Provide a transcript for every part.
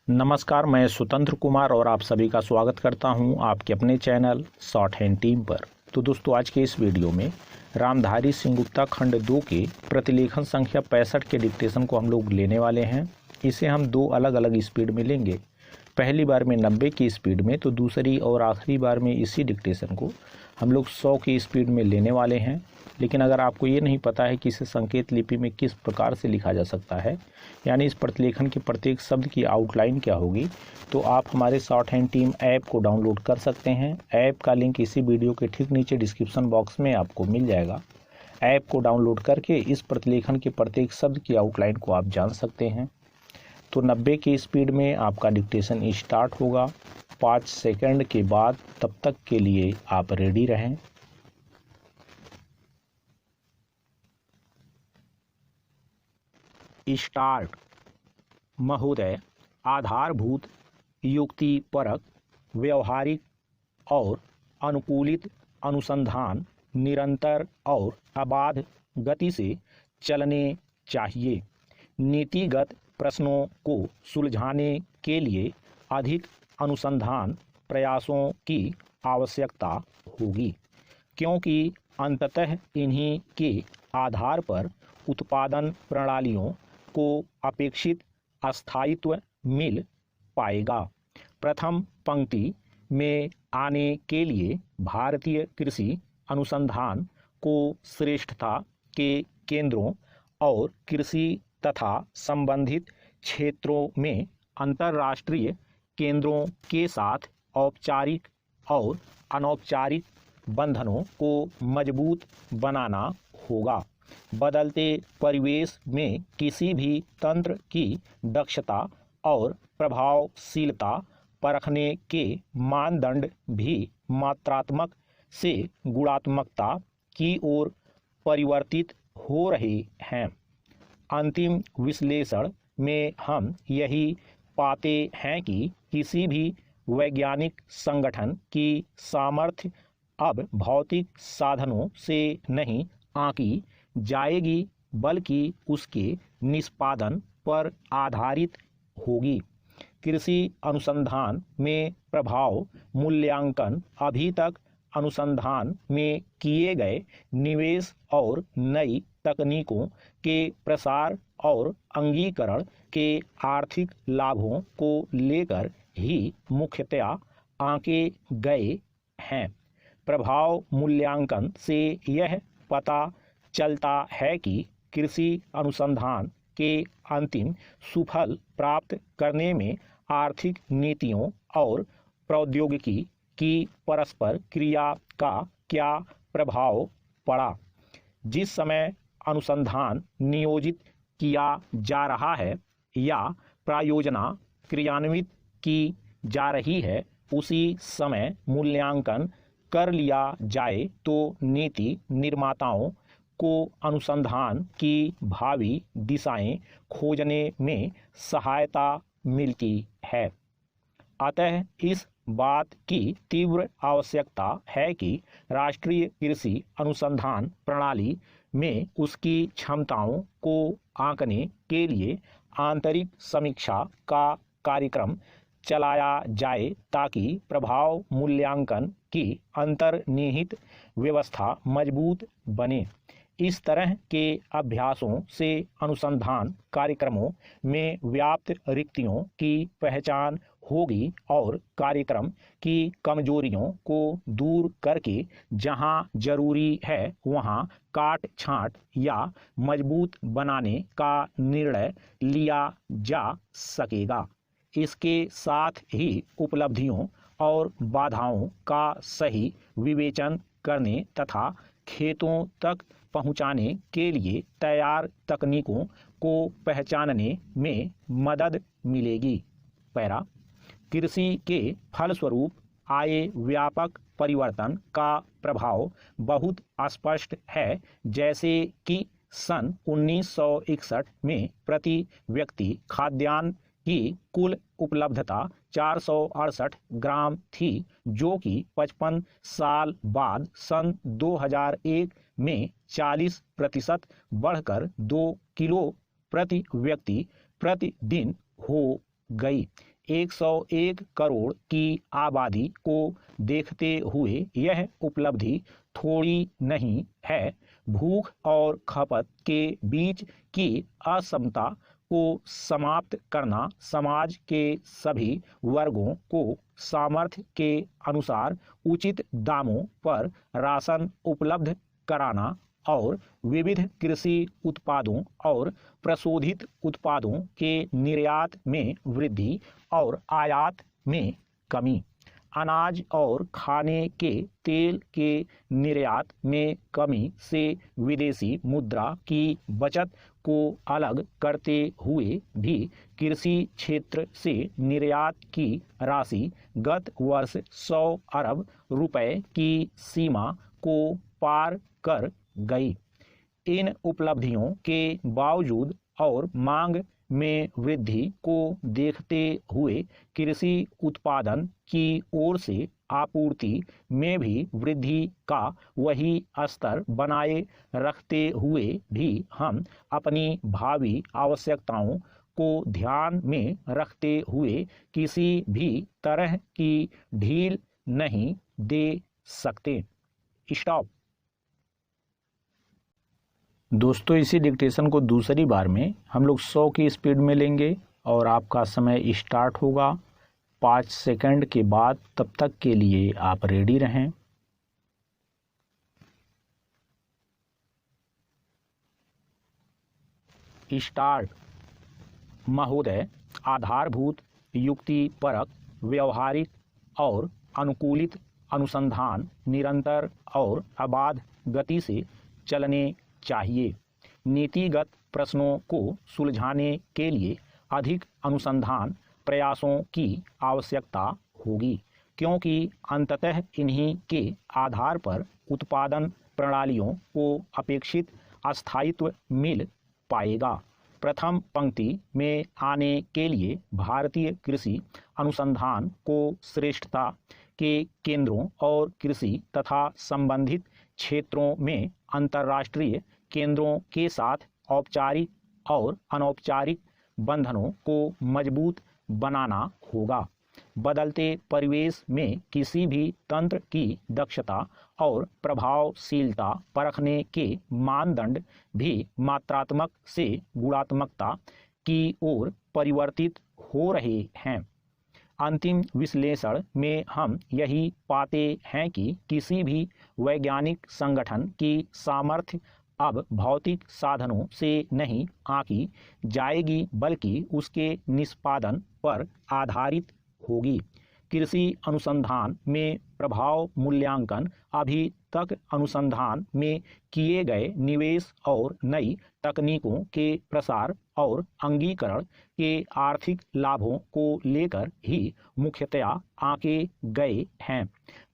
नमस्कार, मैं स्वतंत्र कुमार और आप सभी का स्वागत करता हूं आपके अपने चैनल शॉर्ट हैंड टीम पर। तो दोस्तों, आज के इस वीडियो में रामधारी सिंह गुप्ता खंड 2 के प्रतिलेखन संख्या 65 के डिक्टेशन को हम लोग लेने वाले हैं। इसे हम दो अलग अलग स्पीड में लेंगे, पहली बार में 90 की स्पीड में, तो दूसरी और आखिरी बार में इसी डिक्टेशन को हम लोग 100 की स्पीड में लेने वाले हैं। लेकिन अगर आपको ये नहीं पता है कि इसे संकेत लिपि में किस प्रकार से लिखा जा सकता है, यानी इस प्रतिलेखन के प्रत्येक शब्द की आउटलाइन क्या होगी, तो आप हमारे शॉर्ट हैंड टीम ऐप को डाउनलोड कर सकते हैं। ऐप का लिंक इसी वीडियो के ठीक नीचे डिस्क्रिप्शन बॉक्स में आपको मिल जाएगा। ऐप को डाउनलोड करके इस प्रतिलेखन के प्रत्येक शब्द की आउटलाइन को आप जान सकते हैं। तो 90 की स्पीड में आपका डिक्टेशन स्टार्ट होगा 5 सेकंड के बाद। तब तक के लिए आप रेडी रहें। स्टार्ट। महोदय, आधारभूत, युक्तिपरक, व्यवहारिक और अनुकूलित अनुसंधान निरंतर और अबाध गति से चलने चाहिए। नीतिगत प्रश्नों को सुलझाने के लिए अधिक अनुसंधान प्रयासों की आवश्यकता होगी, क्योंकि अंततः इन्हीं के आधार पर उत्पादन प्रणालियों को अपेक्षित स्थायित्व मिल पाएगा। प्रथम पंक्ति में आने के लिए भारतीय कृषि अनुसंधान को श्रेष्ठता के केंद्रों और कृषि तथा संबंधित क्षेत्रों में अंतर्राष्ट्रीय केंद्रों के साथ औपचारिक और अनौपचारिक बंधनों को मजबूत बनाना होगा। बदलते परिवेश में किसी भी तंत्र की दक्षता और प्रभावशीलता परखने के मानदंड भी मात्रात्मक से गुणात्मकता की ओर परिवर्तित हो रहे हैं। अंतिम विश्लेषण में हम यही पाते हैं कि किसी भी वैज्ञानिक संगठन की सामर्थ्य अब भौतिक साधनों से नहीं आंकी जाएगी, बल्कि उसके निष्पादन पर आधारित होगी। कृषि अनुसंधान में प्रभाव मूल्यांकन अभी तक अनुसंधान में किए गए निवेश और नई तकनीकों के प्रसार और अंगीकरण के आर्थिक लाभों को लेकर ही मुख्यतया आंके गए हैं। प्रभाव मूल्यांकन से यह पता चलता है कि कृषि अनुसंधान के अंतिम सुफल प्राप्त करने में आर्थिक नीतियों और प्रौद्योगिकी की परस्पर क्रिया का क्या प्रभाव पड़ा। जिस समय अनुसंधान नियोजित किया जा रहा है या प्रायोजना क्रियान्वित की जा रही है, उसी समय मूल्यांकन कर लिया जाए तो नीति निर्माताओं को अनुसंधान की भावी दिशाएं खोजने में सहायता मिलती है। अतः इस बात की तीव्र आवश्यकता है कि राष्ट्रीय कृषि अनुसंधान प्रणाली में उसकी क्षमताओं को आंकने के लिए आंतरिक समीक्षा का कार्यक्रम चलाया जाए, ताकि प्रभाव मूल्यांकन की अंतर्निहित व्यवस्था मजबूत बने। इस तरह के अभ्यासों से अनुसंधान कार्यक्रमों में व्याप्त रिक्तियों की पहचान होगी और कार्यक्रम की कमजोरियों को दूर करके जहां जरूरी है वहां काट छांट या मजबूत बनाने का निर्णय लिया जा सकेगा। इसके साथ ही उपलब्धियों और बाधाओं का सही विवेचन करने तथा खेतों तक पहुंचाने के लिए तैयार तकनीकों को पहचानने में मदद मिलेगी। पैरा। कृषि के फलस्वरूप आए व्यापक परिवर्तन का प्रभाव बहुत स्पष्ट है, जैसे कि सन 1961 में प्रति व्यक्ति खाद्यान्न की कुल उपलब्धता 468 ग्राम थी, जो कि 55 साल बाद सन 2001 में 40% बढ़कर 2 किलो प्रति व्यक्ति प्रतिदिन हो गई। 101 करोड़ की आबादी को देखते हुए यह उपलब्धि थोड़ी नहीं है। भूख और खपत के बीच की असमता को समाप्त करना, समाज के सभी वर्गों को सामर्थ्य के अनुसार उचित दामों पर राशन उपलब्ध कराना और विविध कृषि उत्पादों और प्रशोधित उत्पादों के निर्यात में वृद्धि और आयात में कमी, अनाज और खाने के तेल के निर्यात में कमी से विदेशी मुद्रा की बचत को अलग करते हुए भी कृषि क्षेत्र से निर्यात की राशि गत वर्ष 100 अरब रुपए की सीमा को पार कर गई। इन उपलब्धियों के बावजूद और मांग में वृद्धि को देखते हुए कृषि उत्पादन की ओर से आपूर्ति में भी वृद्धि का वही स्तर बनाए रखते हुए भी हम अपनी भावी आवश्यकताओं को ध्यान में रखते हुए किसी भी तरह की ढील नहीं दे सकते। स्टॉप। दोस्तों, इसी डिक्टेशन को दूसरी बार में हम लोग 100 की स्पीड में लेंगे और आपका समय स्टार्ट होगा 5 सेकंड के बाद। तब तक के लिए आप रेडी रहें। स्टार्ट। महोदय, आधारभूत, युक्तिपरक, व्यवहारिक और अनुकूलित अनुसंधान निरंतर और अबाध गति से चलने चाहिए। नीतिगत प्रश्नों को सुलझाने के लिए अधिक अनुसंधान प्रयासों की आवश्यकता होगी, क्योंकि अंततः इन्हीं के आधार पर उत्पादन प्रणालियों को अपेक्षित स्थायित्व मिल पाएगा। प्रथम पंक्ति में आने के लिए भारतीय कृषि अनुसंधान को श्रेष्ठता के केंद्रों और कृषि तथा संबंधित क्षेत्रों में अंतर्राष्ट्रीय केंद्रों के साथ औपचारिक और अनौपचारिक बंधनों को मजबूत बनाना होगा। बदलते परिवेश में किसी भी तंत्र की दक्षता और प्रभावशीलता परखने के मानदंड भी मात्रात्मक से गुणात्मकता की ओर परिवर्तित हो रहे हैं। अंतिम विश्लेषण में हम यही पाते हैं कि किसी भी वैज्ञानिक संगठन की सामर्थ्य अब भौतिक साधनों से नहीं आंकी जाएगी, बल्कि उसके निष्पादन पर आधारित होगी। कृषि अनुसंधान में प्रभाव मूल्यांकन अभी तक अनुसंधान में किए गए निवेश और नई तकनीकों के प्रसार और अंगीकरण के आर्थिक लाभों को लेकर ही मुख्यतया आंके गए हैं।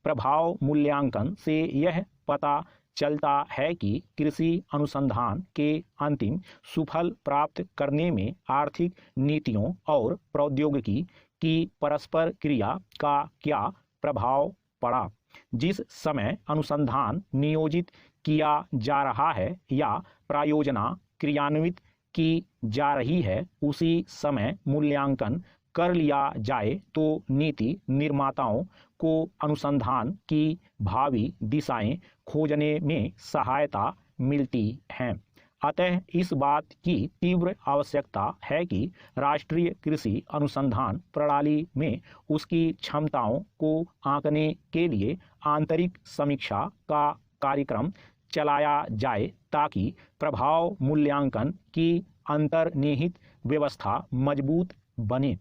प्रभाव मूल्यांकन से यह पता चलता है कि कृषि अनुसंधान के अंतिम सुफल प्राप्त करने में आर्थिक नीतियों और प्रौद्योगिकी की परस्पर क्रिया का क्या प्रभाव पड़ा। जिस समय अनुसंधान नियोजित किया जा रहा है या प्रायोजना क्रियान्वित की जा रही है, उसी समय मूल्यांकन कर लिया जाए तो नीति निर्माताओं को अनुसंधान की भावी दिशाएं खोजने में सहायता मिलती है। अतः इस बात की तीव्र आवश्यकता है कि राष्ट्रीय कृषि अनुसंधान प्रणाली में उसकी क्षमताओं को आंकने के लिए आंतरिक समीक्षा का कार्यक्रम चलाया जाए, ताकि प्रभाव मूल्यांकन की अंतर्निहित व्यवस्था मजबूत बने।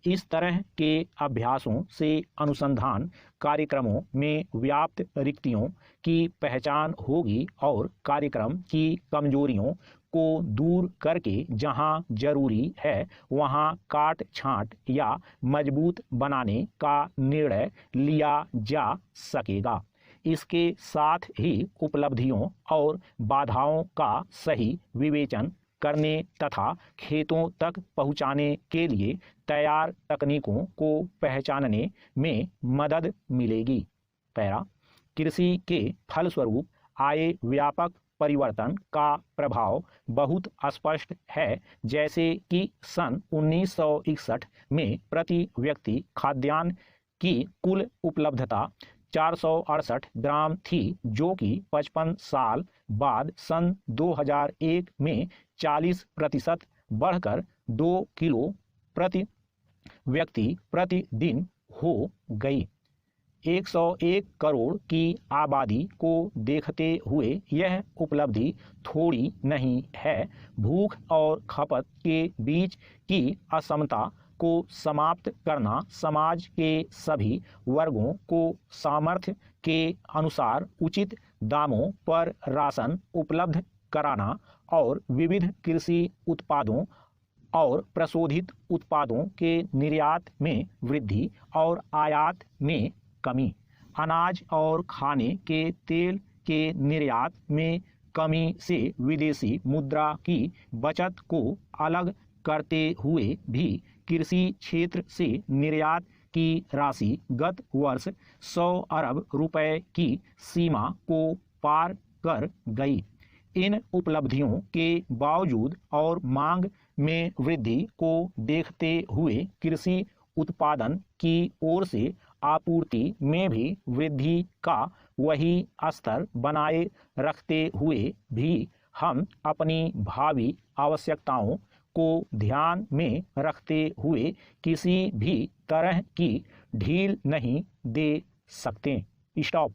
इस तरह के अभ्यासों से अनुसंधान कार्यक्रमों में व्याप्त रिक्तियों की पहचान होगी और कार्यक्रम की कमजोरियों को दूर करके जहां जरूरी है वहां काट छांट या मजबूत बनाने का निर्णय लिया जा सकेगा। इसके साथ ही उपलब्धियों और बाधाओं का सही विवेचन करने तथा खेतों तक पहुंचाने के लिए तैयार तकनीकों को पहचानने में मदद मिलेगी। पैरा। कृषि के फलस्वरूप आए व्यापक परिवर्तन का प्रभाव बहुत स्पष्ट है, जैसे कि सन 1961 में प्रति व्यक्ति खाद्यान्न की कुल उपलब्धता 468 ग्राम थी, जो कि 55 साल बाद सन 2001 में 40% बढ़कर 2 किलो प्रति व्यक्ति प्रतिदिन हो गई। 101 करोड़ की आबादी को देखते हुए यह उपलब्धि थोड़ी नहीं है। भूख और खपत के बीच की असमता को समाप्त करना, समाज के सभी वर्गों को सामर्थ्य के अनुसार उचित दामों पर राशन उपलब्ध कराना और विविध कृषि उत्पादों और प्रशोधित उत्पादों के निर्यात में वृद्धि और आयात में कमी, अनाज और खाने के तेल के निर्यात में कमी से विदेशी मुद्रा की बचत को अलग करते हुए भी कृषि क्षेत्र से निर्यात की राशि गत वर्ष 100 अरब रुपए की सीमा को पार कर गई। इन उपलब्धियों के बावजूद और मांग में वृद्धि को देखते हुए कृषि उत्पादन की ओर से आपूर्ति में भी वृद्धि का वही स्तर बनाए रखते हुए भी हम अपनी भावी आवश्यकताओं को ध्यान में रखते हुए किसी भी तरह की ढील नहीं दे सकते। स्टॉप।